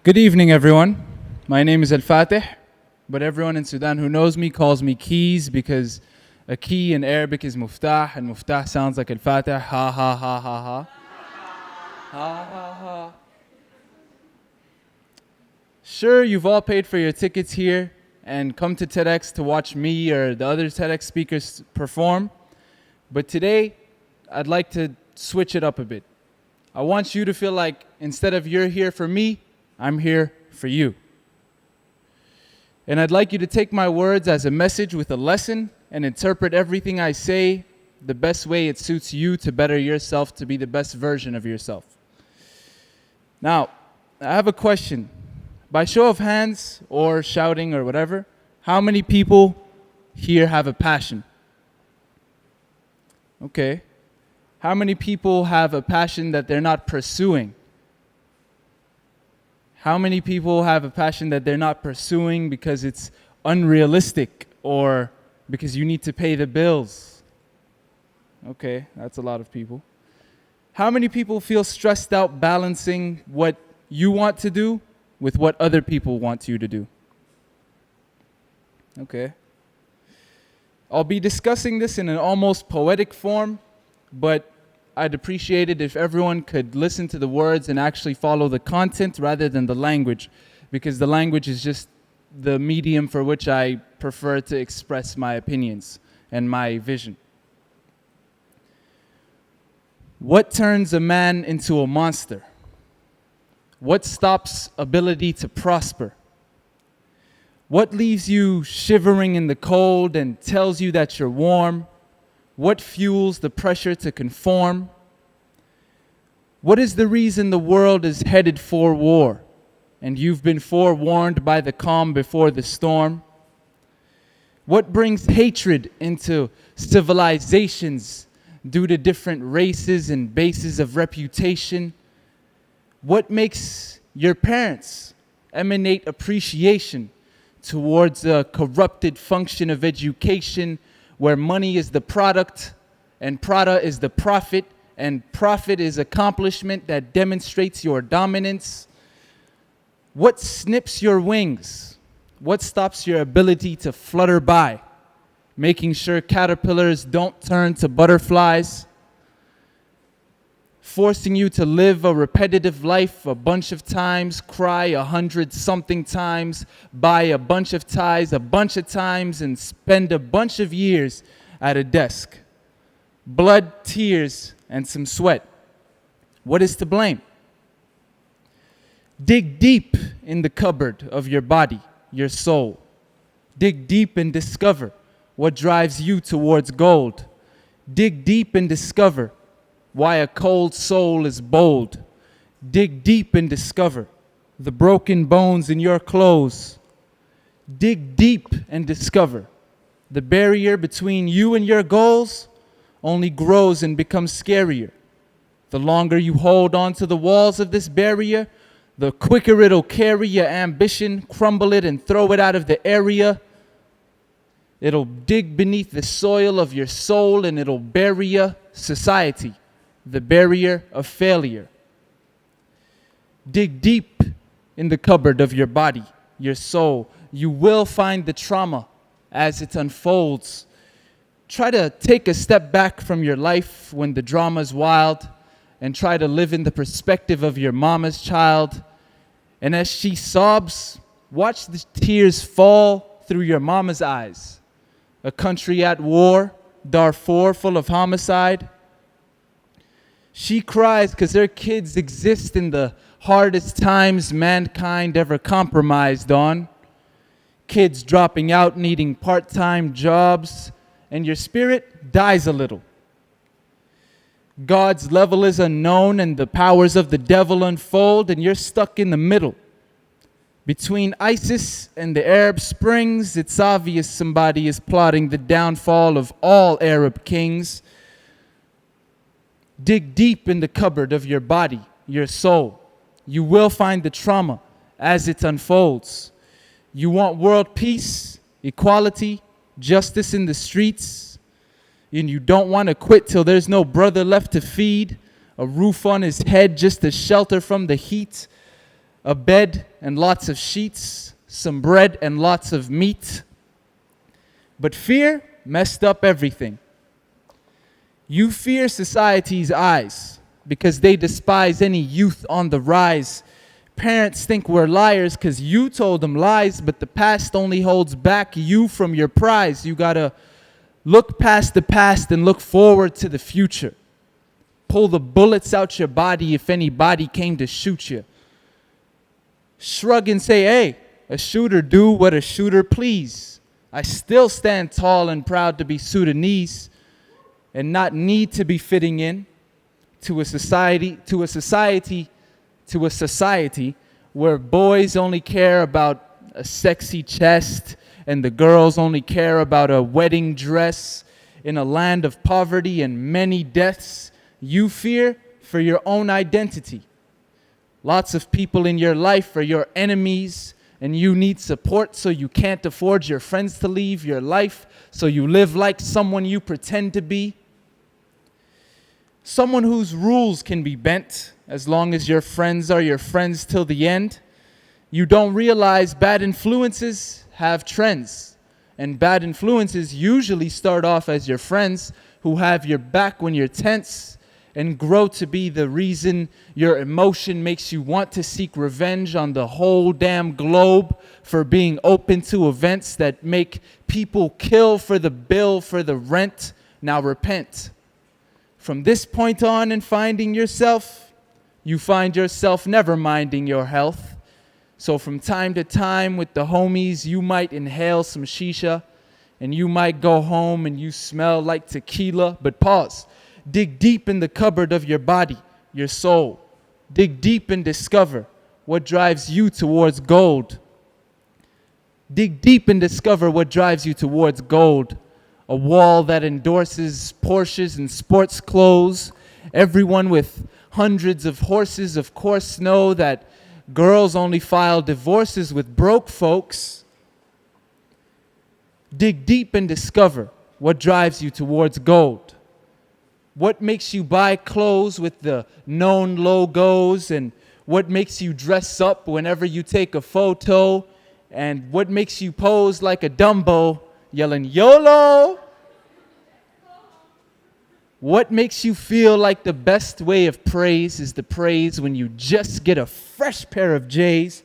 Good evening, everyone. My name is Elfatih, but everyone in Sudan who knows me calls me Keys because a key in Arabic is Muftah, and Muftah sounds like Al-Fatih. Ha ha ha ha ha. Ha ha ha. Sure, you've all paid for your tickets here and come to TEDx to watch me or the other TEDx speakers perform, but today I'd like to switch it up a bit. I want you to feel like instead of you're here for me, I'm here for you. And I'd like you to take my words as a message with a lesson and interpret everything I say the best way it suits you to better yourself, to be the best version of yourself. Now, I have a question. By show of hands or shouting or whatever, how many people here have a passion? Okay. How many people have a passion that they're not pursuing? How many people have a passion that they're not pursuing because it's unrealistic or because you need to pay the bills? Okay, that's a lot of people. How many people feel stressed out balancing what you want to do with what other people want you to do? Okay. I'll be discussing this in an almost poetic form, but I'd appreciate it if everyone could listen to the words and actually follow the content rather than the language, because the language is just the medium for which I prefer to express my opinions and my vision. What turns a man into a monster? What stops ability to prosper? What leaves you shivering in the cold and tells you that you're warm? What fuels the pressure to conform? What is the reason the world is headed for war, and you've been forewarned by the calm before the storm? What brings hatred into civilizations due to different races and bases of reputation? What makes your parents emanate appreciation towards a corrupted function of education where money is the product and Prada is the profit and profit is accomplishment that demonstrates your dominance? What snips your wings? What stops your ability to flutter by, making sure caterpillars don't turn to butterflies? Forcing you to live a repetitive life a bunch of times, cry 100-something times, buy a bunch of ties a bunch of times, and spend a bunch of years at a desk. Blood, tears, and some sweat. What is to blame? Dig deep in the cupboard of your body, your soul. Dig deep and discover what drives you towards gold. Dig deep and discover why a cold soul is bold. Dig deep and discover the broken bones in your clothes. Dig deep and discover the barrier between you and your goals only grows and becomes scarier. The longer you hold on to the walls of this barrier, the quicker it'll carry your ambition, crumble it and throw it out of the area. It'll dig beneath the soil of your soul and it'll bury your society. The barrier of failure. Dig deep in the cupboard of your body, your soul. You will find the trauma as it unfolds. Try to take a step back from your life when the drama's wild and try to live in the perspective of your mama's child. And as she sobs, watch the tears fall through your mama's eyes. A country at war, Darfur full of homicide. She cries because her kids exist in the hardest times mankind ever compromised on. Kids dropping out, needing part-time jobs, and your spirit dies a little. God's level is unknown and the powers of the devil unfold, and you're stuck in the middle. Between ISIS and the Arab Springs, it's obvious somebody is plotting the downfall of all Arab kings. Dig deep in the cupboard of your body, your soul. You will find the trauma as it unfolds. You want world peace, equality, justice in the streets, and you don't want to quit till there's no brother left to feed, a roof on his head just to shelter from the heat, a bed and lots of sheets, some bread and lots of meat. But fear messed up everything. You fear society's eyes because they despise any youth on the rise. Parents think we're liars because you told them lies, but the past only holds back you from your prize. You gotta look past the past and look forward to the future. Pull the bullets out your body if anybody came to shoot you. Shrug and say, hey, a shooter do what a shooter please. I still stand tall and proud to be Sudanese and not need to be fitting in to a society where boys only care about a sexy chest and the girls only care about a wedding dress. In a land of poverty and many deaths, you fear for your own identity. Lots of people in your life are your enemies, and you need support, so you can't afford your friends to leave your life, so you live like someone you pretend to be. Someone whose rules can be bent as long as your friends are your friends till the end. You don't realize bad influences have trends, and bad influences usually start off as your friends who have your back when you're tense and grow to be the reason your emotion makes you want to seek revenge on the whole damn globe for being open to events that make people kill for the bill for the rent. Now repent. From this point on in finding yourself, you find yourself never minding your health. So from time to time with the homies, you might inhale some shisha and you might go home and you smell like tequila. But pause. Dig deep in the cupboard of your body, your soul. Dig deep and discover what drives you towards gold. Dig deep and discover what drives you towards gold. A wall that endorses Porsches and sports clothes. Everyone with hundreds of horses, of course, know that girls only file divorces with broke folks. Dig deep and discover what drives you towards gold. What makes you buy clothes with the known logos, and what makes you dress up whenever you take a photo, and what makes you pose like a Dumbo yelling YOLO? What makes you feel like the best way of praise is the praise when you just get a fresh pair of J's?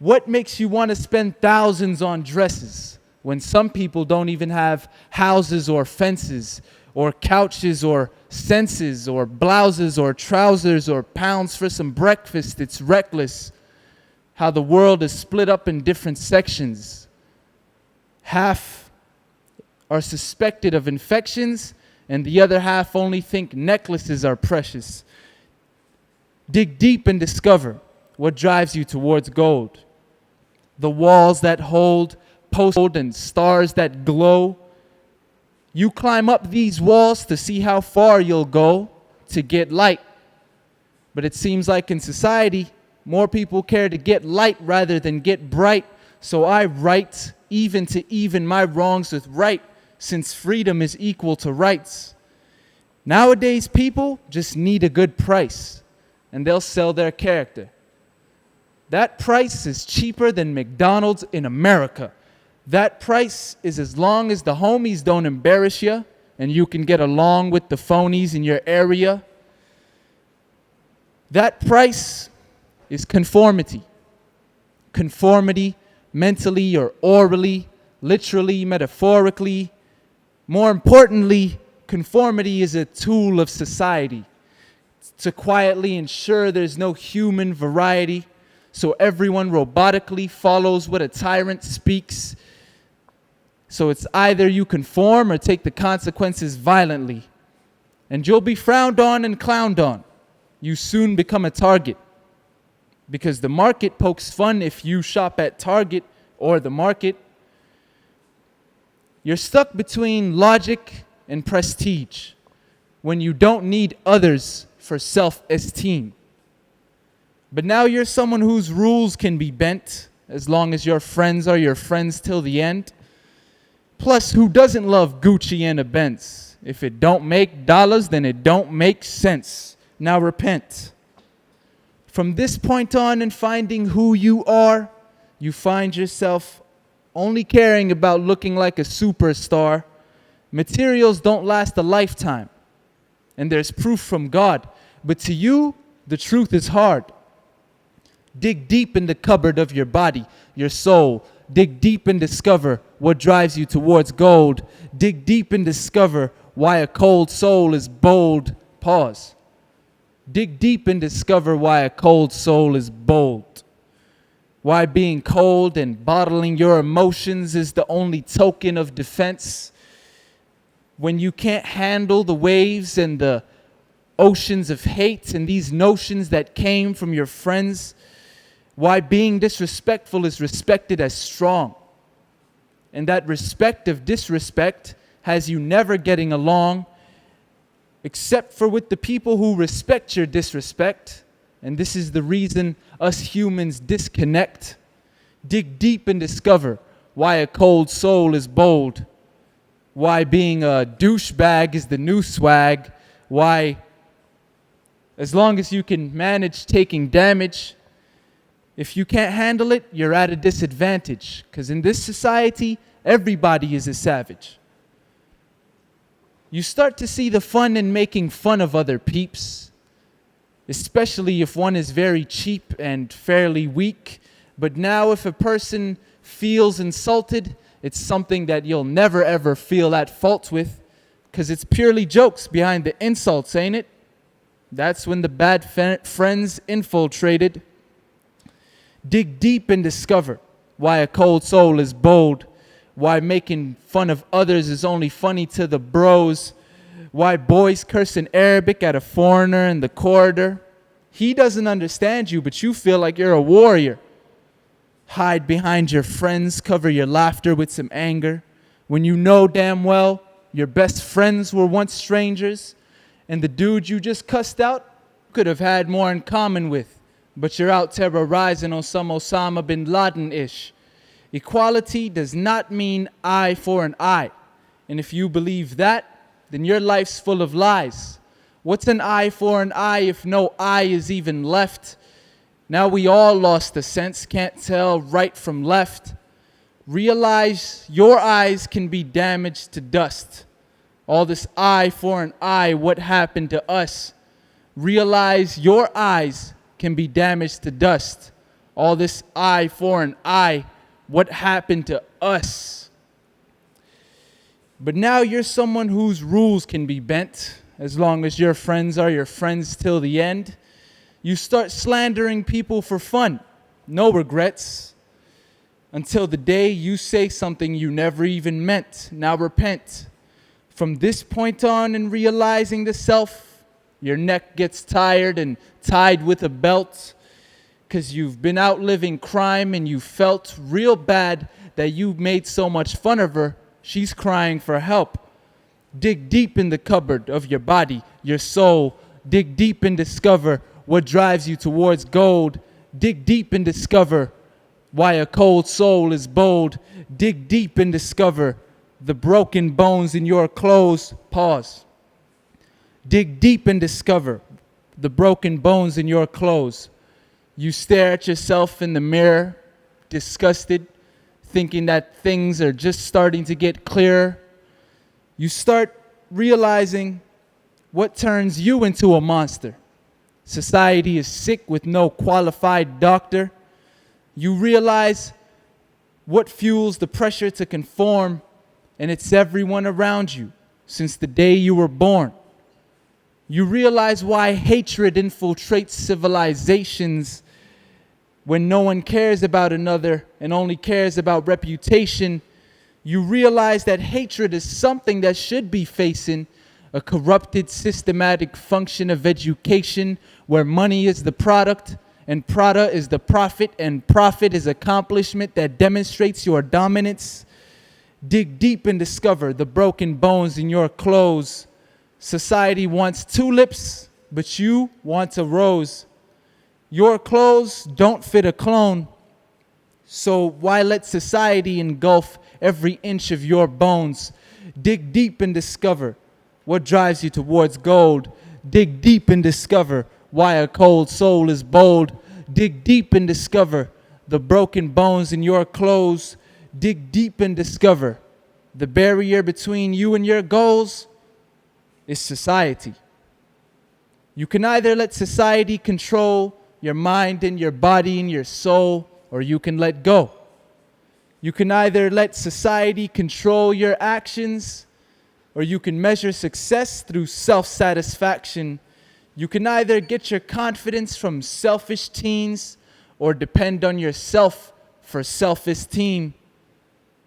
What makes you want to spend thousands on dresses when some people don't even have houses or fences or couches or senses or blouses or trousers or pounds for some breakfast? It's reckless how the world is split up in different sections. Half are suspected of infections, and the other half only think necklaces are precious. Dig deep and discover what drives you towards gold. The walls that hold, post and stars that glow. You climb up these walls to see how far you'll go to get light. But it seems like in society, more people care to get light rather than get bright. So I write even to even my wrongs with right, since freedom is equal to rights. Nowadays, people just need a good price, and they'll sell their character. That price is cheaper than McDonald's in America. That price is as long as the homies don't embarrass you and you can get along with the phonies in your area. That price is conformity. Conformity mentally or orally, literally, metaphorically. More importantly, conformity is a tool of society to quietly ensure there's no human variety, so everyone robotically follows what a tyrant speaks. So it's either you conform or take the consequences violently. And you'll be frowned on and clowned on. You soon become a target. Because the market pokes fun if you shop at Target or the market. You're stuck between logic and prestige when you don't need others for self-esteem. But now you're someone whose rules can be bent as long as your friends are your friends till the end. Plus, who doesn't love Gucci and a Benz? If it don't make dollars, then it don't make sense. Now repent. From this point on in finding who you are, you find yourself only caring about looking like a superstar. Materials don't last a lifetime, and there's proof from God. But to you, the truth is hard. Dig deep in the cupboard of your body, your soul. Dig deep and discover what drives you towards gold. Dig deep and discover why a cold soul is bold. Pause. Dig deep and discover why a cold soul is bold. Why being cold and bottling your emotions is the only token of defense. When you can't handle the waves and the oceans of hate and these notions that came from your friends, why being disrespectful is respected as strong. And that respect of disrespect has you never getting along, except for with the people who respect your disrespect. And this is the reason us humans disconnect. Dig deep and discover why a cold soul is bold. Why being a douchebag is the new swag. Why, as long as you can manage taking damage, if you can't handle it, you're at a disadvantage. Because in this society, everybody is a savage. You start to see the fun in making fun of other peeps, especially if one is very cheap and fairly weak. But now if a person feels insulted, it's something that you'll never ever feel at fault with, because it's purely jokes behind the insults, ain't it? That's when the bad friends infiltrated. Dig deep and discover why a cold soul is bold, why making fun of others is only funny to the bros, why boys curse in Arabic at a foreigner in the corridor. He doesn't understand you, but you feel like you're a warrior. Hide behind your friends, cover your laughter with some anger, when you know damn well your best friends were once strangers, and the dude you just cussed out could have had more in common with. But you're out terrorizing on some Osama bin Laden-ish. Equality does not mean eye for an eye. And if you believe that, then your life's full of lies. What's an eye for an eye if no eye is even left? Now we all lost the sense, can't tell right from left. Realize your eyes can be damaged to dust. All this eye for an eye, what happened to us? Realize your eyes can be damaged to dust. All this eye for an eye, what happened to us? But now you're someone whose rules can be bent, as long as your friends are your friends till the end. You start slandering people for fun, no regrets, until the day you say something you never even meant. Now repent. From this point on, in realizing the self, your neck gets tired and tied with a belt, because you've been out living crime and you felt real bad that you made so much fun of her. She's crying for help. Dig deep in the cupboard of your body, your soul. Dig deep and discover what drives you towards gold. Dig deep and discover why a cold soul is bold. Dig deep and discover the broken bones in your clothes. Pause. Dig deep and discover the broken bones in your clothes. You stare at yourself in the mirror, disgusted, thinking that things are just starting to get clearer. You start realizing what turns you into a monster. Society is sick with no qualified doctor. You realize what fuels the pressure to conform, and it's everyone around you since the day you were born. You realize why hatred infiltrates civilizations when no one cares about another and only cares about reputation. You realize that hatred is something that should be facing a corrupted systematic function of education where money is the product and Prada is the profit and profit is accomplishment that demonstrates your dominance. Dig deep and discover the broken bones in your clothes. Society wants tulips, but you want a rose. Your clothes don't fit a clone. So why let society engulf every inch of your bones? Dig deep and discover what drives you towards gold. Dig deep and discover why a cold soul is bold. Dig deep and discover the broken bones in your clothes. Dig deep and discover the barrier between you and your goals is society. You can either let society control your mind and your body and your soul, or you can let go. You can either let society control your actions, or you can measure success through self-satisfaction. You can either get your confidence from selfish teens, or depend on yourself for self-esteem.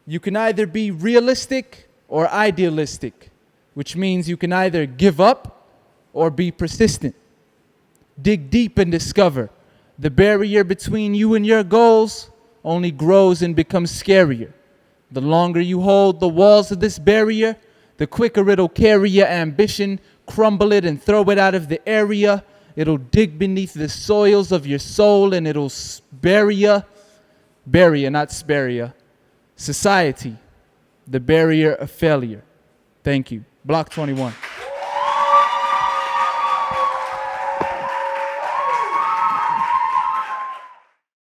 You can either be realistic or idealistic, which means you can either give up or be persistent. Dig deep and discover the barrier between you and your goals only grows and becomes scarier. The longer you hold the walls of this barrier, the quicker it'll carry your ambition, crumble it and throw it out of the area. It'll dig beneath the soils of your soul and it'll bury ya, not spare ya. Society, the barrier of failure. Thank you. Block 21.